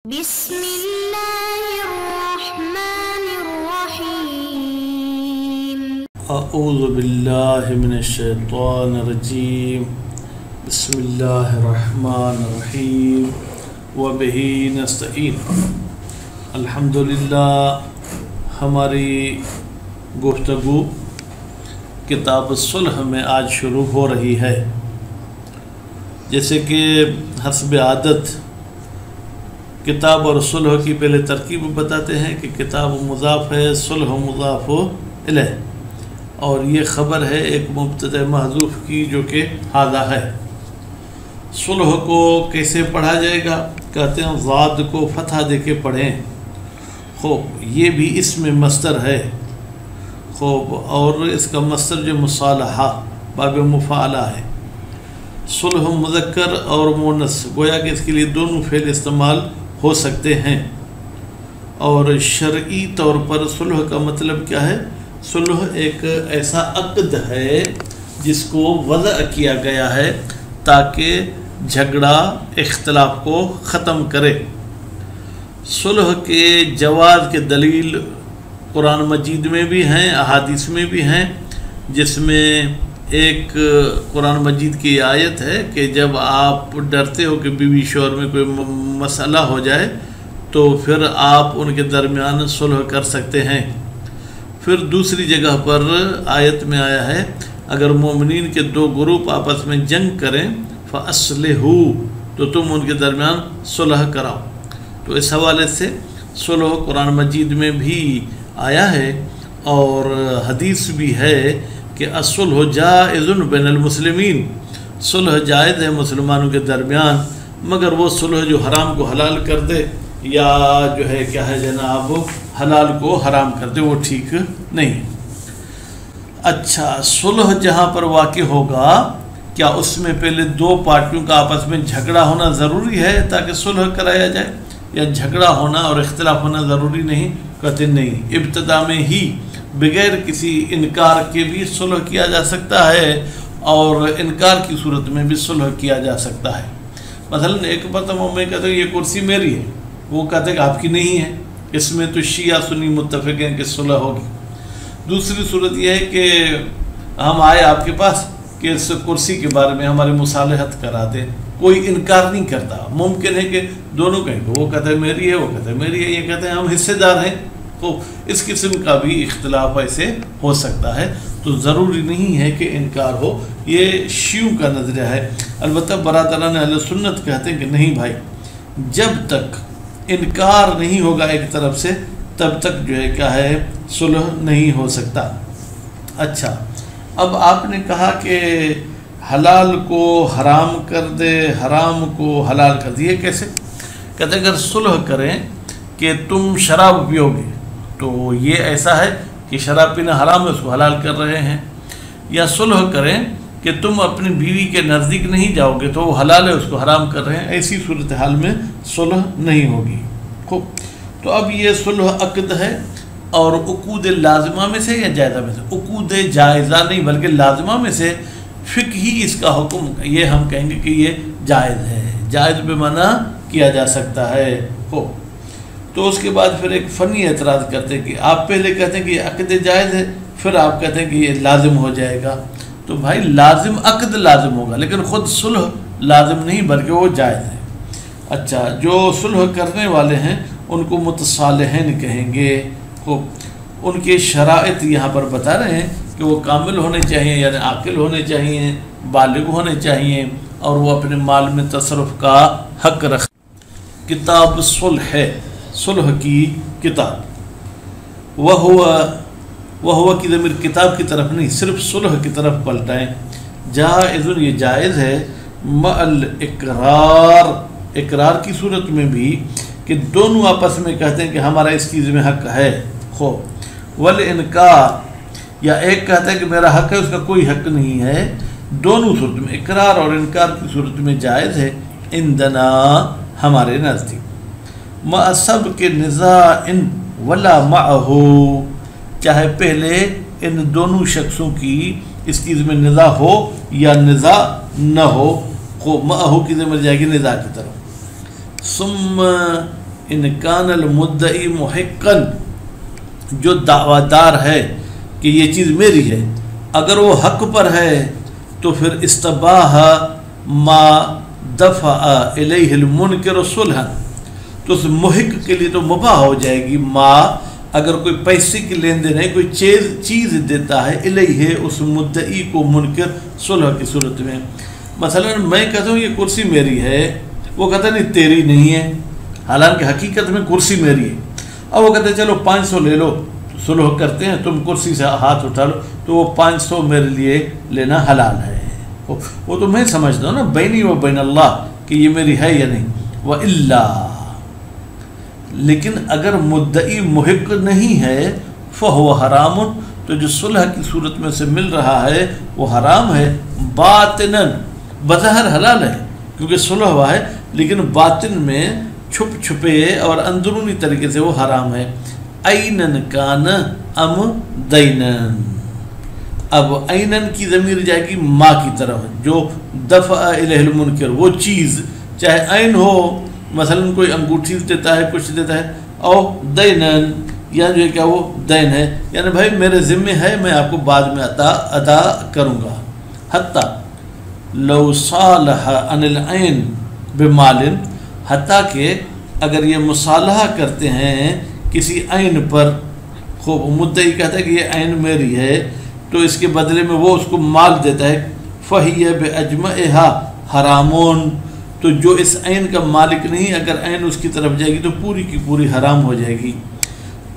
بسم اللہ الرحمن الرحیم اعوذ باللہ من الشیطان الرجیم بسم اللہ الرحمن الرحیم وبہ نستعین۔ الحمدللہ ہماری گفتگو کتاب الصلح میں آج شروع ہو رہی ہے۔ جیسے کہ حسب عادت کتاب اور صلح کی پہلے ترکیب بتاتے ہیں کہ کتاب مضاف ہے، صلح مضاف الیہ، اور یہ خبر ہے ایک مبتدأ محذوف کی جو کہ ھذا ہے۔ صلح کو کیسے پڑھا جائے گا؟ کہتے ہیں ضاد کو فتحہ دے کے پڑھیں۔ خوب، یہ بھی اسم مصدر ہے۔ خوب، اور اس کا مصدر جو مصالحہ باب مفاعلہ ہے۔ صلح مذکر اور مؤنث، گویا کہ اس کے لیے دونوں فعل استعمال ہو سکتے ہیں۔ اور شرعی طور پر صلح کا مطلب کیا ہے؟ صلح ایک ایسا عقد ہے جس کو وضع کیا گیا ہے تاکہ جھگڑا اختلاف کو ختم کرے۔ صلح کے جواز کے دلیل قرآن مجید میں بھی ہیں، احادیث میں بھی ہیں، جس میں ایک قرآن مجید کی آیت ہے کہ جب آپ ڈرتے ہو کہ بیوی شوہر میں کوئی مسئلہ ہو جائے تو پھر آپ ان کے درمیان صلح کر سکتے ہیں۔ پھر دوسری جگہ پر آیت میں آیا ہے اگر مومنین کے دو گروپ آپس میں جنگ کریں فَأَصْلِحُوا، تو تم ان کے درمیان صلح کراؤ۔ تو اس حوالے سے صلح قرآن مجید میں بھی آیا ہے اور حدیث بھی ہے کہ الصلح جائز بین المسلمین، صلح جائز ہے مسلمانوں کے درمیان، مگر وہ صلح جو حرام کو حلال کر دے یا جو ہے کیا ہے جناب حلال کو حرام کر دے، وہ ٹھیک نہیں۔ اچھا، صلح جہاں پر واقع ہوگا کیا اس میں پہلے دو پارٹیوں کا آپس میں جھگڑا ہونا ضروری ہے تاکہ صلح کرایا جائے، یا جھگڑا ہونا اور اختلاف ہونا ضروری نہیں؟ کہتے نہیں، ابتدا میں ہی بغیر کسی انکار کے بھی صلح کیا جا سکتا ہے اور انکار کی صورت میں بھی صلح کیا جا سکتا ہے۔ مثلا ایک مرتبہ میں کہتا ہوں یہ کرسی میری ہے، وہ کہتے ہیں کہ آپ کی نہیں ہے، اس میں تو شیعہ سنی متفق ہیں کہ صلح ہوگی۔ دوسری صورت یہ ہے کہ ہم آئے آپ کے پاس کہ اس کرسی کے بارے میں ہماری مصالحت کرا دیں، کوئی انکار نہیں کرتا، ممکن ہے کہ دونوں کہیں کہ وہ کہتے ہیں میری ہے، وہ کہتے ہیں میری ہے، یہ کہتے ہیں ہم حصے دار ہیں۔ تو اس قسم کا بھی اختلاف ایسے ہو سکتا ہے، تو ضروری نہیں ہے کہ انکار ہو۔ یہ شیعوں کا نظریہ ہے۔ البتہ برادران اہل سنت کہتے ہیں کہ نہیں بھائی، جب تک انکار نہیں ہوگا ایک طرف سے تب تک جو ہے کیا ہے صلح نہیں ہو سکتا۔ اچھا، اب آپ نے کہا کہ حلال کو حرام کر دے، حرام کو حلال کر دے، یہ کیسے؟ کہتے ہیں اگر صلح کریں کہ تم شراب پیو گے تو یہ ایسا ہے کہ شراب پینا حرام ہے، اس کو حلال کر رہے ہیں، یا صلح کریں کہ تم اپنی بیوی کے نزدیک نہیں جاؤ گے تو وہ حلال ہے، اس کو حرام کر رہے ہیں، ایسی صورتحال میں صلح نہیں ہوگی۔ خوب، تو اب یہ صلح عقد ہے اور عقود لازمہ میں سے یا جائزہ میں سے؟ عقود جائزہ نہیں بلکہ لازمہ میں سے فقہی اس کا حکم، یہ ہم کہیں گے کہ یہ جائز ہے، جائز بے معنی کیا جا سکتا ہے۔ خوب، تو اس کے بعد پھر ایک فنی اعتراض کرتے ہیں کہ آپ پہلے کہتے ہیں کہ یہ عقد جائز ہے، پھر آپ کہتے ہیں کہ یہ لازم ہو جائے گا۔ تو بھائی لازم عقد لازم ہوگا لیکن خود صلح لازم نہیں بلکہ وہ جائز ہے۔ اچھا، جو صلح کرنے والے ہیں ان کو متصالحین کہیں گے۔ خوب، ان کے شرائط یہاں پر بتا رہے ہیں کہ وہ کامل ہونے چاہیے، یعنی عاقل ہونے چاہیے، بالغ ہونے چاہیے، اور وہ اپنے مال میں تصرف کا حق رکھ۔ کتاب صلح ہے، صلح کی کتاب، وہ کی ضمیر کتاب کی طرف نہیں، صرف صلح کی طرف پلٹائیں۔ جائز، یہ جائز ہے، مع الاقرار، اقرار کی صورت میں بھی کہ دونوں آپس میں کہتے ہیں کہ ہمارا اس چیز میں حق ہے۔ خوب، والانکار، یا ایک کہتا ہے کہ میرا حق ہے، اس کا کوئی حق نہیں ہے، دونوں صورت میں اقرار اور انکار کی صورت میں جائز ہے۔ عندنا، ہمارے نزدیک، مع سب کے نزاع ولا معہو، چاہے پہلے ان دونوں شخصوں کی اس چیز میں نزاع ہو یا نزاع نہ ہو۔ خوب، معہو کی ضمیر جائے گی نزاع کی طرف۔ ثم ان کان المدعی محقن، جو دعویدار ہے کہ یہ چیز میری ہے، اگر وہ حق پر ہے تو پھر استباح ما دفع الیہ المنکر صلحا، تو اس محق کے لیے تو مباح ہو جائے گی ما، اگر کوئی پیسے کی لین دین ہے، کوئی چیز دیتا ہے الیہ اس مدعی کو منکر صلح کی صورت میں. مثلا میں کہتا ہوں یہ کرسی میری ہے، وہ کہتا ہے نہیں تیری نہیں ہے، حالانکہ حقیقت میں کرسی میری ہے. اب وہ کہتے ہیں چلو 500 لے لو، صلح کرتے ہیں، تم کرسی سے ہاتھ اٹھا لو، تو وہ 500 میرے لیے لینا حلال ہے. وہ تو میں سمجھتا ہوں نا بینی و بین اللہ کہ یہ میری ہے یا نہیں. وَإِلَّا، لیکن اگر مدعی محق نہیں ہے فَهُوَ حرام، تو جو صلح کی صورت میں سے مل رہا ہے وہ حرام ہے. باطناً، بظاہر حلال ہے کیونکہ صلح ہوا ہے، لیکن باطن میں چھپ چھپے اور اندرونی طریقے سے وہ حرام ہے. عینن کان ام دینن، اب عینن کی ضمیر جائے گی ما کی طرف، جو دفع الیہ المنکر، وہ چیز چاہے عین ہو، مثلا کوئی انگوٹھی دیتا ہے، کچھ دیتا ہے، او دینن، یا جو ہے کیا وہ دین ہے، یعنی بھائی میرے ذمہ ہے، میں آپ کو بعد میں ادا کروں گا. حتیٰ لو صالح عن العین بمال، حتیٰ کہ اگر یہ مصالحہ کرتے ہیں کسی عین پر، خوب مدعی کہتا ہے کہ یہ عین میری ہے، تو اس کے بدلے میں وہ اس کو مال دیتا ہے، فَهِيَ بِأَجْمَعِهَا حرامون، تو جو اس عین کا مالک نہیں، اگر عین اس کی طرف جائے گی تو پوری کی پوری حرام ہو جائے گی.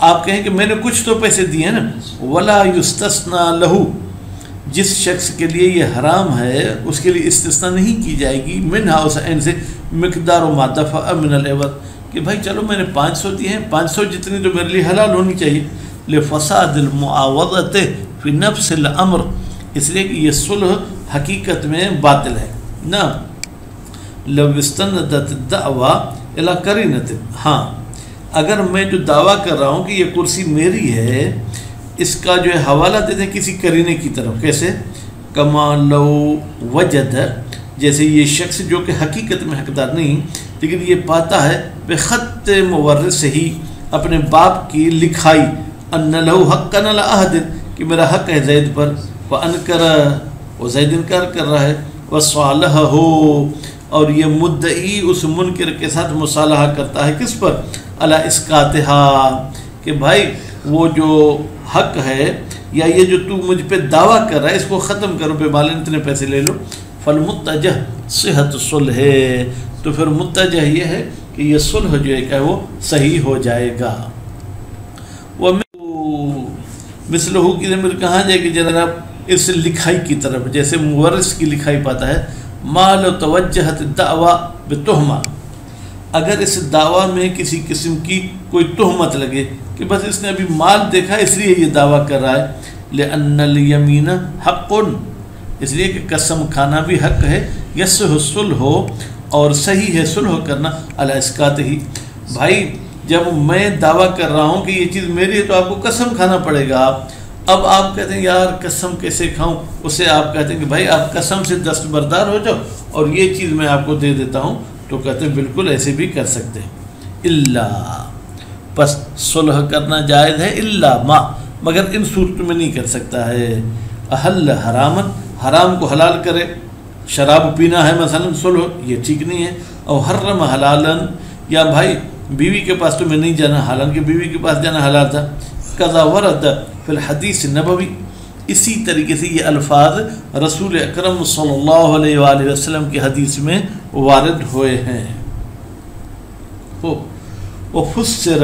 آپ کہیں کہ میں نے کچھ تو پیسے دیے ہیں نا. وَلَا يُسْتَثْنَى لَهُ، جس شخص کے لیے یہ حرام ہے اس کے لیے استثناء نہیں کی جائے گی، منہا، اس عین سے، مقدار ما دفع من العوض، کہ بھائی چلو میں نے 500 دیے ہیں، 500 جتنی تو میرے لیے حلال ہونی چاہیے. لفساد المعاوضۃ فی نفس الامر، اس لیے کہ یہ صلح حقیقت میں باطل ہے نا. لو استندت الدعوی الی قرینۃ، ہاں اگر میں جو دعویٰ کر رہا ہوں کہ یہ کرسی میری ہے، اس کا جو ہے حوالہ دیتے ہیں کسی قرینے کی طرف. کیسے؟ کما لو وجد، جیسے یہ شخص جو کہ حقیقت میں حقدار نہیں لیکن یہ پاتا ہے بخط مورث ہی، اپنے باپ کی لکھائی، ان لہو حقا علی احد، کہ میرا حق ہے زید پر، وانکر، وہ زید انکار کر رہا ہے، وصالحہ، اور یہ مدعی اس منکر کے ساتھ مصالحہ کرتا ہے کس پر؟ علی اسقاطہا، کہ بھائی وہ جو حق ہے یا یہ جو تو مجھ پہ دعویٰ کر رہا ہے اس کو ختم کرو، پہ مالن اتنے پیسے لے لو. فالمتجہ صحت صلح، تو پھر متجہ یہ ہے کہ یہ صلح جو ہے کہ وہ صحیح ہو جائے گا. مثلہ کی ضمیر کہاں جائے گی جناب؟ اس لکھائی کی طرف، جیسے مورث کی لکھائی پاتا ہے. مال توجہت الدعوی بتہمہ، اگر اس دعویٰ میں کسی قسم کی کوئی تہمت لگے کہ بس اس نے ابھی مال دیکھا اس لیے یہ دعویٰ کر رہا ہے. لأن الیمین حق، اس لیے کہ قسم کھانا بھی حق ہے. یصح الصلح، اور صحیح ہے صلح کرنا، علی اسقاطہ. بھائی جب میں دعویٰ کر رہا ہوں کہ یہ چیز میری ہے تو آپ کو قسم کھانا پڑے گا. اب آپ کہتے ہیں یار قسم کیسے کھاؤں؟ اسے آپ کہتے ہیں کہ بھائی آپ قسم سے دستبردار ہو جاؤ اور یہ چیز میں آپ کو دے دیتا ہوں، تو کہتے ہیں بالکل ایسے بھی کر سکتے ہیں. اللہ، پس صلح کرنا جائز ہے. اللہ ما، مگر ان صورتوں میں نہیں کر سکتا ہے. احل حرامن، حرام کو حلال کرے، شراب پینا ہے مثلا صلح، یہ ٹھیک نہیں ہے. اور حرم حلالن، یا بھائی بیوی کے پاس تو میں نہیں جانا، حالانکہ بیوی کے پاس جانا حلال تھا. قضا ورد فی الحدیث نبوی، اسی طریقے سے یہ الفاظ رسول اکرم صلی اللہ علیہ وآلہ وسلم کی حدیث میں وارد ہوئے ہیں. وفسر،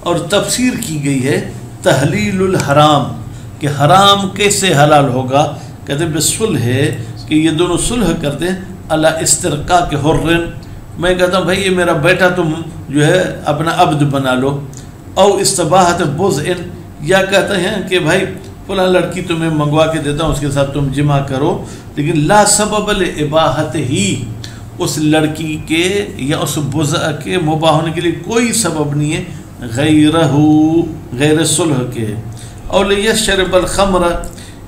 اور تفسیر کی گئی ہے تحلیل الحرام، کہ حرام کیسے حلال ہوگا. کہتے ہیں بصلح، کہ یہ دونوں صلح کرتے ہیں، علی استرقاق حر، میں کہتا ہوں بھائی یہ میرا بیٹا تم جو ہے اپنا عبد بنا لو. او استباحت بضع، یا کہتے ہیں کہ بھائی فلاں لڑکی تمہیں منگوا کے دیتا ہوں، اس کے ساتھ تم جمع کرو، لیکن لا سبب لاباحت ہی، اس لڑکی کے یا اس بضع کے مباح ہونے کے لیے کوئی سبب نہیں ہے غیر صلح کے. اور لیشرب الخمر،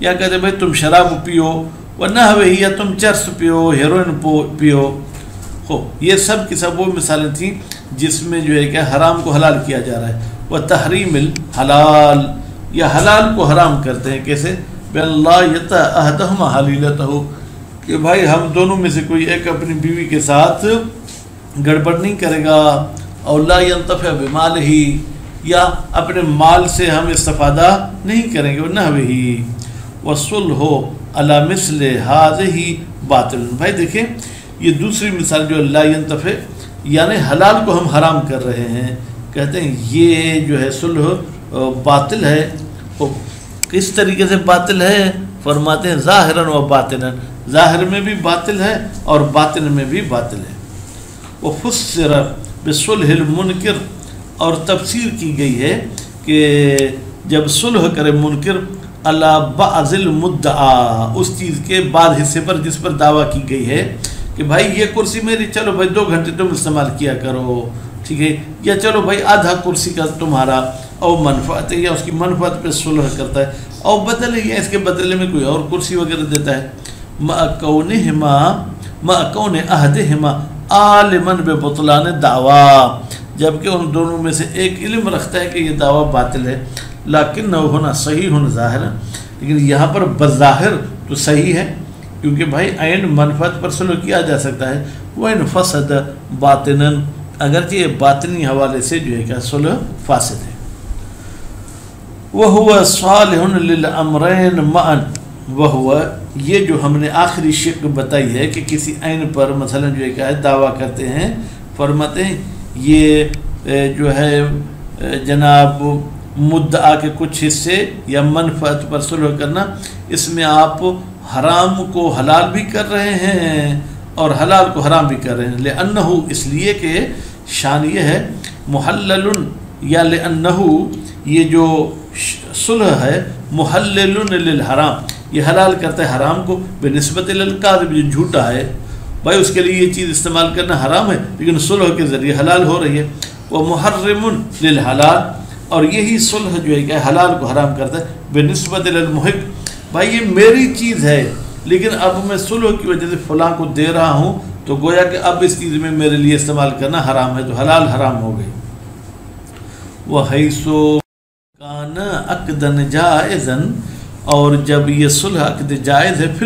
یا کہتے ہیں بھائی تم شراب پیو، ونحوہ، یا تم چرس پیو، ہیروئن پیو. خوب یہ سب کی سب وہ مثالیں تھیں جس میں جو ہے کہ حرام کو حلال کیا جا رہا ہے. وہ تحریم الحلال یا حلال کو حرام کرتے ہیں کیسے؟ بِاللَّهِ يَتَّ أَحَدَهُمَا حَلِيلَتَهُ کہ بھائی ہم دونوں میں سے کوئی ایک اپنی بیوی کے ساتھ گڑبڑ نہیں کرے گا. اور لا ينتفع بمالہ یا اپنے مال سے ہم استفادہ نہیں کریں گے. وَنَحْوِهِ وَالصُّلْحُ عَلَى مِثْلِ هَذِهِ باطل. بھائی دیکھیں یہ دوسری مثال جو لا ينتفع یعنی حلال کو ہم حرام کر رہے ہیں، کہتے ہیں یہ جو ہے صلح باطل ہے. کس طریقے سے باطل ہے؟ فرماتے ہیں ظاہراً و باطناً، ظاہر میں بھی باطل ہے اور باطن میں بھی باطل ہے. وفسر بصلح المنکر اور تفسیر کی گئی ہے کہ جب صلح کرے منکر علی بعض المدعا اس چیز کے بعد حصے پر جس پر دعویٰ کی گئی ہے کہ بھائی یہ کرسی میری، چلو بھائی 2 گھنٹے تم استعمال کیا کرو، ٹھیک ہے، یا چلو بھائی آدھا کرسی کا تمہارا او منفعت ہے یا اس کی منفعت پہ صلح کرتا ہے، او بدل ہے یا اس کے بدلے میں کوئی اور کرسی وغیرہ دیتا ہے. مع کون احدہما عالما ببطلان دعویٰ جبکہ ان دونوں میں سے ایک علم رکھتا ہے کہ یہ دعویٰ باطل ہے. لیکن ہونا صحیح ہونا ظاہر ہے، لیکن یہاں پر بظاہر تو صحیح ہے کیونکہ بھائی عین منفعت پر صلح کیا جا سکتا ہے. وَإِنْ فَسَدَ بَاطِنًا اگرچہ یہ باطنی حوالے سے جو ہے کہ صلح فاسد ہے. وَهُوَ صَالِحٌ لِلْأَمْرَيْنِ مَعًا وَهُوَ یہ جو ہم نے آخری شق بتائی ہے کہ کسی عین پر مثلا جو ہے کہ دعویٰ کرتے ہیں، فرماتے ہیں یہ جو ہے جناب مدعا کے کچھ حصے یا منفعت پر صلح کرنا، اس میں آپ حرام کو حلال بھی کر رہے ہیں اور حلال کو حرام بھی کر رہے ہیں. لأنہ اس لیے کہ شان یہ ہے محلل یا لأنہ یہ جو صلح ہے محلل للحرام یہ حلال کرتا ہے حرام کو بنسبت للکاذب جو جھوٹا ہے. بھائی اس کے لیے یہ چیز استعمال کرنا حرام ہے لیکن صلح کے ذریعے حلال ہو رہی ہے. وہ محرم للحلال اور یہی صلح جو ہے کہ حلال کو حرام کرتا ہے بنسبت للمحق. بھائی یہ میری چیز ہے لیکن اب میں صلح کی وجہ سے فلاں کو دے رہا ہوں تو گویا کہ اب اس چیز میں میرے لیے استعمال کرنا حرام ہے تو حلال حرام ہو گئی. وَحَيْثُ کان عقدًا جائزًا اور جب یہ صلح عقد جائز ہے فی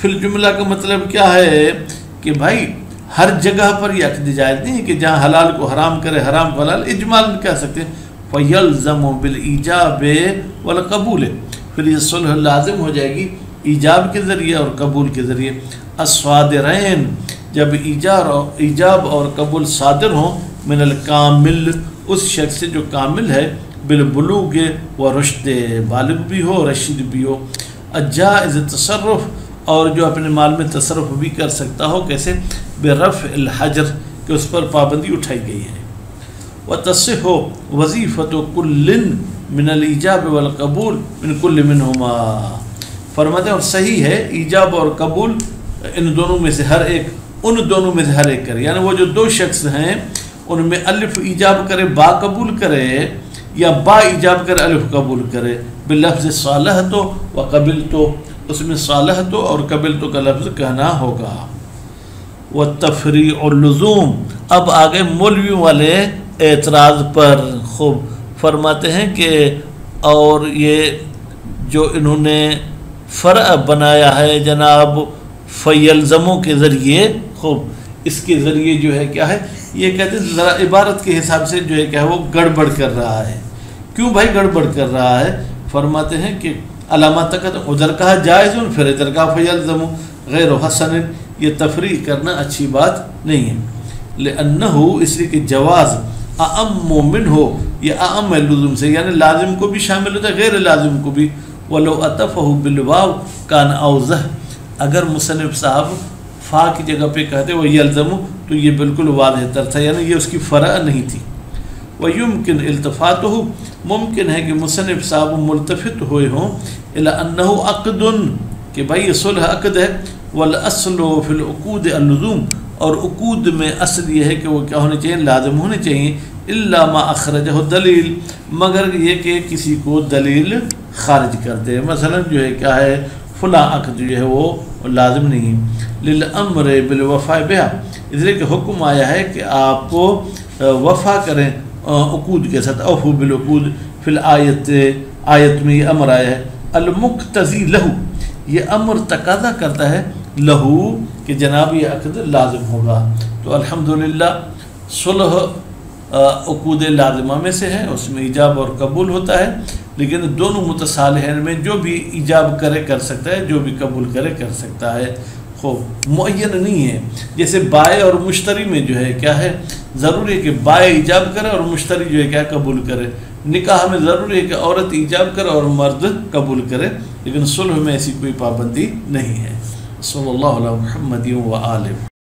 الجملہ کا مطلب کیا ہے کہ بھائی ہر جگہ پر یہ عقد جائز نہیں ہے کہ جہاں حلال کو حرام کرے حرام کو حلال اجمال کہہ سکتے ہیں. فَيَلْزَمُ بِالْإِيجَابِ وَالْقَبُولِ پھر یہ صلح لازم ہو جائے گی ایجاب کے ذریعے اور قبول کے ذریعے. الصادرین جب ایجاب اور قبول صادر ہوں من الکامل اس شخص سے جو کامل ہے بالبلوغ و رشد بالغ بھی ہو رشید بھی ہو. الجائز تصرف اور جو اپنے مال میں تصرف بھی کر سکتا ہو کیسے برفع الحجر کہ اس پر پابندی اٹھائی گئی ہے. وتصح وظیفۃ کل من الایجاب والقبول من کل منهما فرماتے ہیں اور صحیح ہے ایجاب اور قبول ان دونوں میں سے ہر ایک کرے. یعنی وہ جو 2 شخص ہیں ان میں الف ایجاب کرے با قبول کرے یا با ایجاب کرے الف قبول کرے. باللفظ صالحت و قبلت اس میں صالحت اور قبلت کا لفظ کہنا ہوگا. والتفریع اللزوم اب آگے مولوی والے اعتراض پر خوب فرماتے ہیں کہ اور یہ جو انہوں نے فرع بنایا ہے جناب فیلزموں کے ذریعے خوب اس کے ذریعے جو ہے کیا ہے یہ کہتے ہیں ذرا عبارت کے حساب سے جو ہے کیا ہے وہ گڑبڑ کر رہا ہے. کیوں بھائی گڑبڑ کر رہا ہے؟ فرماتے ہیں کہ علامہ تک ادھر کہا جائز پھر ادھر کہا فیلزم غیر حسن یہ تفریح کرنا اچھی بات نہیں ہے. لأنہ اس لیے کہ جواز اعم منہ ہو یہ اعم لزوم سے یعنی لازم کو بھی شامل ہوتا ہے غیر لازم کو بھی. ولو اطفہ بالواو کان اوضح اگر مصنف صاحب فا کی جگہ پہ کہتے وہ یلزم تو یہ بالکل واضح تر تھا یعنی یہ اس کی فرع نہیں تھی. ویمکن التفاتہ ممکن ہے کہ مصنف صاحب ملتفت ہوئے ہوں الی انہ عقد کہ بھائی یہ صلح عقد ہے. والاصل فی العقود اللزوم اور عقود میں اصل یہ ہے کہ وہ کیا ہونے چاہیے لازم ہونے چاہیے. الا ما اخرجہ دلیل مگر یہ کہ کسی کو دلیل خارج کر دے. مثلا جو ہے کیا ہے فلاں عقد جو ہے وہ لازم نہیں. للامر بالوفاء بها، اس لیے کہ حکم آیا ہے کہ آپ کو وفا کریں عقود کے ساتھ. اوفوا بالعقود فی الآیت، آیت میں یہ امر آیا ہے. المقتضی لہو، یہ امر تقاضا کرتا ہے لہو کہ جناب یہ عقد لازم ہوگا. تو الحمدللہ صلح عقود لازمہ میں سے ہے، اس میں ایجاب اور قبول ہوتا ہے، لیکن دونوں متصالحین میں جو بھی ایجاب کرے کر سکتا ہے، جو بھی قبول کرے کر سکتا ہے. خوب معین نہیں ہے. جیسے بائع اور مشتری میں جو ہے کیا ہے، ضروری ہے کہ بائع ایجاب کرے اور مشتری جو ہے کیا قبول کرے. نکاح میں ضروری ہے کہ عورت ایجاب کرے اور مرد قبول کرے، لیکن صلح میں ایسی کوئی پابندی نہیں ہے. صلی اللہ علیہ محمد و آلہ.